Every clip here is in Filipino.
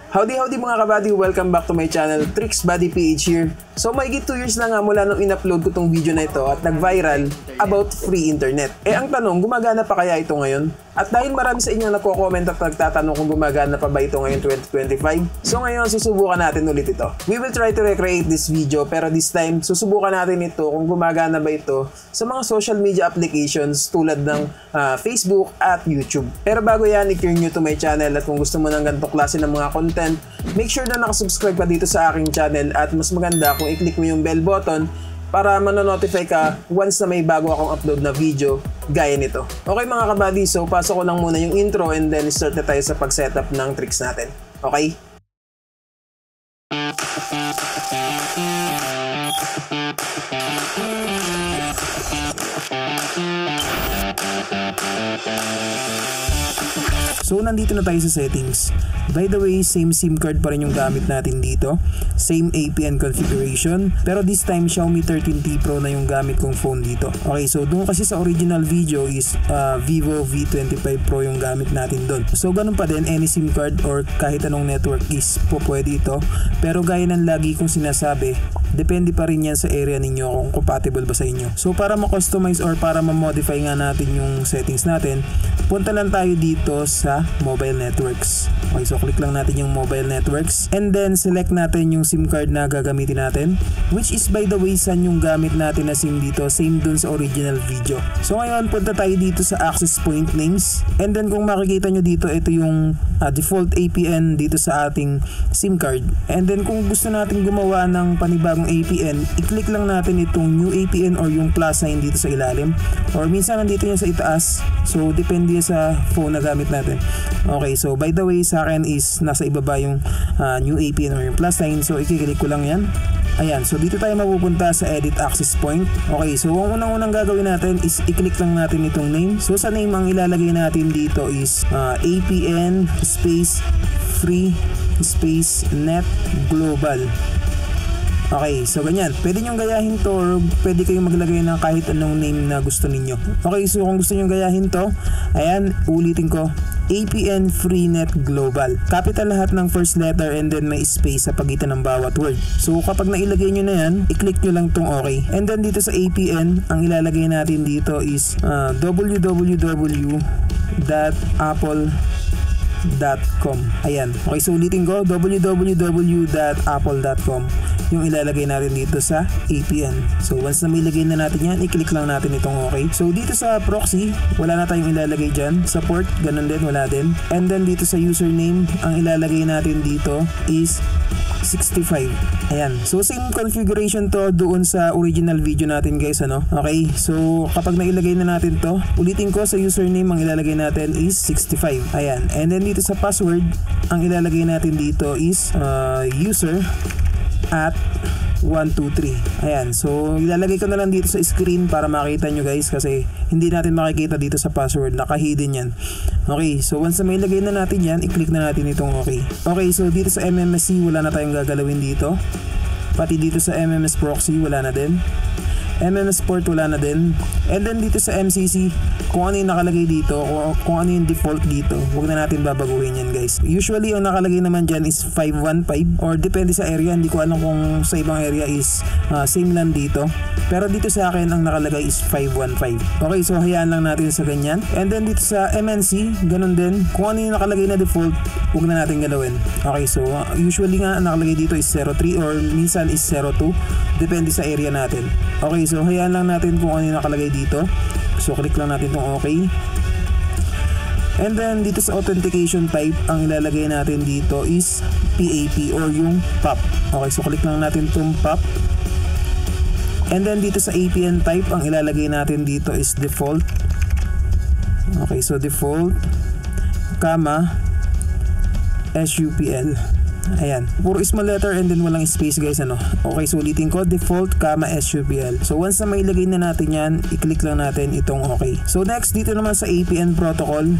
Howdy mga kabady, welcome back to my channel, Tricks Buddy PH here. So mahigit 2 years na nga mula nung in-upload ko tong video na ito at nag-viral about free internet. Ang tanong, gumagana pa kaya ito ngayon? At dahil marami sa inyo nagko-comment at nagtatanong kung gumagana pa ba ito ngayon 2025, so ngayon susubukan natin ulit ito. We will try to recreate this video pero this time susubukan natin ito kung gumagana ba ito sa mga social media applications tulad ng Facebook at YouTube. Pero bago yan, if you're new to my channel at kung gusto mo ng ganitong klase ng mga content, make sure na nakasubscribe ka dito sa aking channel at mas maganda kung i-click mo yung bell button para manonotify ka once na may bago akong upload na video gaya nito. Okay mga kabady, so pasok ko lang muna yung intro and then start na tayo sa pag-setup ng tricks natin. Okay? So nandito na tayo sa settings. By the way, same SIM card pa rin yung gamit natin dito. Same APN configuration. Pero this time Xiaomi 13T Pro na yung gamit kong phone dito. Okay, so doon kasi sa original video is Vivo V25 Pro yung gamit natin doon. So ganun pa din, any SIM card or kahit anong network is po pwede ito. Pero gaya ng lagi kong sinasabi, depende pa rin yan sa area ninyo kung compatible ba sa inyo. So para ma-customize or para ma-modify nga natin yung settings natin, punta lang tayo dito sa mobile networks. Okay, so click lang natin yung mobile networks and then select natin yung SIM card na gagamitin natin, which is by the way saan yung gamit natin na SIM dito, same dun sa original video. So ngayon punta tayo dito sa access point names and then kung makikita nyo dito, ito yung default APN dito sa ating SIM card. And then kung gusto natin gumawa ng panibagong APN, i-click lang natin itong new APN or yung plus sign dito sa ilalim, or minsan nandito yan sa itaas, so depende sa phone na gamit natin. Okay, so by the way sa akin is nasa ibaba yung new APN or yung plus sign, so i-click ko lang yan. Ayan, so dito tayo mapupunta sa edit access point. Okay, so ang unang gagawin natin is i-click lang natin itong name. So sa name ang ilalagay natin dito is APN space free space net global. Okay, so ganyan. Pwede nyo gayahin to or pwede kayong maglagay ng kahit anong name na gusto ninyo. Okay, so kung gusto nyo gayahin to, ayan, ulitin ko. APN Freenet Global. Capital lahat ng first letter and then may space sa pagitan ng bawat word. So kapag nailagay nyo na yan, i-click nyo lang tong okay. And then dito sa APN, ang ilalagay natin dito is www.apple.com. Ayan. Okay, so ulitin ko, www.apple.com yung ilalagay natin dito sa APN. So once na may lagay na natin yan, i-click lang natin itong okay. So dito sa proxy, wala na tayong ilalagay dyan. Sa port, ganun din, wala din. And then dito sa username, ang ilalagay natin dito is 65. Ayan. So same configuration to doon sa original video natin guys, ano? Okay. So kapag nailagay na natin to, ulitin ko, sa username ang ilalagay natin is 65. Ayan. And then dito sa password, ang ilalagay natin dito is user at 123. Ayan, so ilalagay ko na lang dito sa screen para makita nyo guys, kasi hindi natin makikita dito sa password, naka-hidden yan. Okay, so once na may lagay na natin yan, i-click na natin itong okay. Okay, so dito sa MMSC wala na tayong gagalawin dito, pati dito sa MMS proxy wala na din, MMS port wala na din. And then dito sa MCC, kung ano yung nakalagay dito, kung ano yung default dito, huwag na natin babaguhin yan guys. Usually ang nakalagay naman dyan is 515 or depende sa area, hindi ko alam kung sa ibang area is same lang dito. Pero dito sa akin ang nakalagay is 515. Okay, so hayaan lang natin sa ganyan. And then dito sa MNC, ganun din. Kung ano yung nakalagay na default, huwag na natin galawin. Okay, so usually nga ang nakalagay dito is 03 or minsan is 02. Depende sa area natin. Okay, so hayaan lang natin kung ano yung nakalagay dito. So click lang natin itong okay. And then dito sa authentication type, ang ilalagay natin dito is PAP or yung PAP. Okay, so click lang natin itong PAP. And then dito sa APN type, ang ilalagay natin dito is default. Okay, so default, comma, SUPL. Ayan, puro small letter and then walang space guys, ano. Okay, so ulitin ko, default, comma, SUPL. So once na may ilagay na natin yan, i-click lang natin itong okay. So next, dito naman sa APN protocol,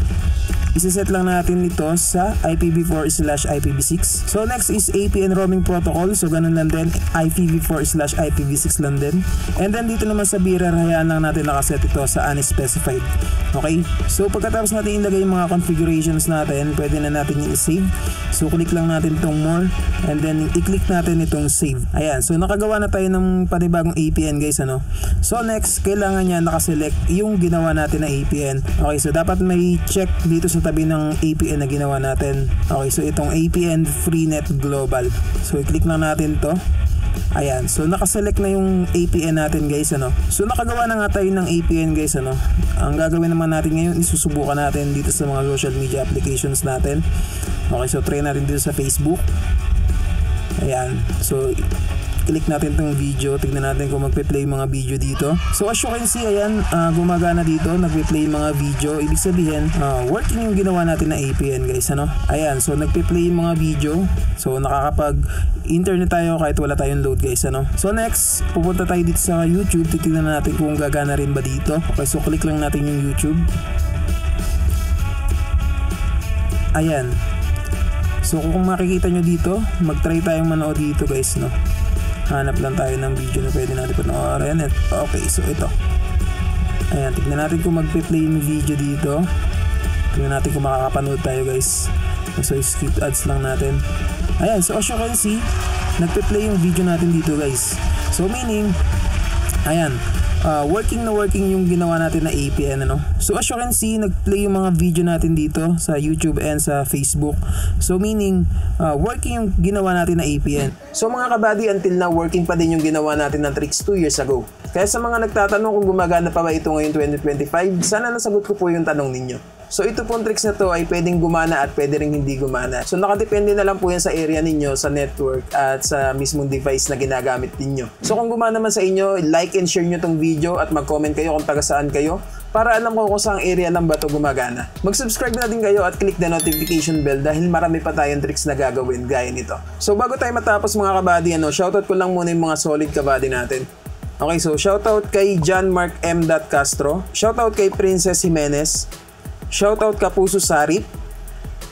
Isiset lang natin ito sa IPv4/IPv6. So next is APN roaming protocol. So ganun lang din, IPv4/IPv6 lang din. And then dito naman sa bearer, hayaan lang natin nakaset ito sa unspecified. Okay, so pagkatapos natin ilagay yung mga configurations natin, pwede na natin yung i-save. So click lang natin itong more and then i-click natin itong save. Ayan, so nakagawa na tayo ng panibagong APN guys, ano. So next, kailangan niya nakaselect yung ginawa natin na APN. Okay, so dapat may check dito sa tabi ng APN na ginawa natin. Okay, so itong APN Freenet Global. So i-click lang natin to. Ayan, so nakaselect na yung APN natin guys, ano. So nakagawa na nga tayo ng APN guys, ano. Ang gagawin naman natin ngayon, isusubukan natin dito sa mga social media applications natin. Okay, so try natin dito sa Facebook. Ayan, so click natin tong video, tignan natin kung magpe-play mga video dito. So as you can see, ayan, gumagana dito, nagpe-play mga video. Ibig sabihin, working yung ginawa natin na APN guys, ano. Ayan, so nagpe-play mga video. So nakakapag-internet tayo kahit wala tayong load guys, ano. So next, pupunta tayo dito sa YouTube, titignan natin kung gagana rin ba dito. Okay, so click lang natin yung YouTube. Ayan. So kung makikita nyo dito, mag-try tayong manood dito guys, no. Hanap lang tayo ng video na pwede natin panoorin. Okay, so ito. Ayan, tignan natin kung magpe-play yung video dito. Tignan natin kung makakapanood tayo guys. So skip ads lang natin. Ayan, so as you can see, nagpe-play yung video natin dito guys. So meaning, ayan, working na working yung ginawa natin na APN, ano. So as you can see, nag-play yung mga video natin dito sa YouTube and sa Facebook. So meaning, working yung ginawa natin na APN. So mga kabady, until now, working pa din yung ginawa natin ng tricks 2 years ago. Kaya sa mga nagtatanong kung gumagana pa ba ito ngayon 2025, sana nasagot ko po yung tanong ninyo. So ito pong tricks na to ay pwedeng gumana at pwede rin hindi gumana. So nakadepende na lang po yan sa area ninyo, sa network at sa mismong device na ginagamit ninyo. So kung gumana man sa inyo, like and share nyo tong video at mag-comment kayo kung taga saan kayo para alam ko kung saang area lang ba ito gumagana. Mag-subscribe na din kayo at click the notification bell dahil marami pa tayong tricks na gagawin gaya nito. So bago tayo matapos mga kabady, shoutout ko lang muna yung mga solid kabady natin. Okay, so shoutout kay John Mark M. Castro, shoutout kay Princess Jimenez, shoutout Kapuso Sarip,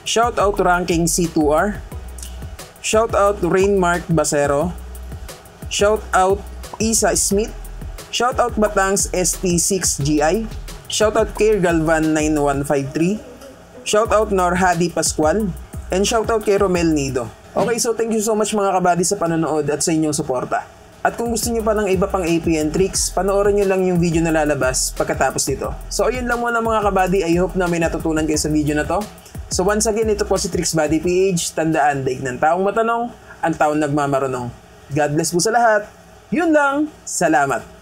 shoutout Ranking C2R, shoutout Rainmark Basero, shoutout Isa Smith, shoutout Batangs ST6GI, shoutout Kay Galvan 9153, shoutout Norhadi Pascual, and shoutout kay Romel Nido. Okay, so thank you so much mga kabady sa panonood at sa inyong suporta. At kung gusto niyo pa ng iba pang APN tricks, panoorin niyo lang yung video na lalabas pagkatapos nito. So ayun lang muna mga kabady, I hope na may natutunan kayo sa video na to. So once again, ito po si Tricks Buddy PH. Tandaan, daig ng taong matanong, ang taong nagmamarunong. God bless po sa lahat. Yun lang, salamat.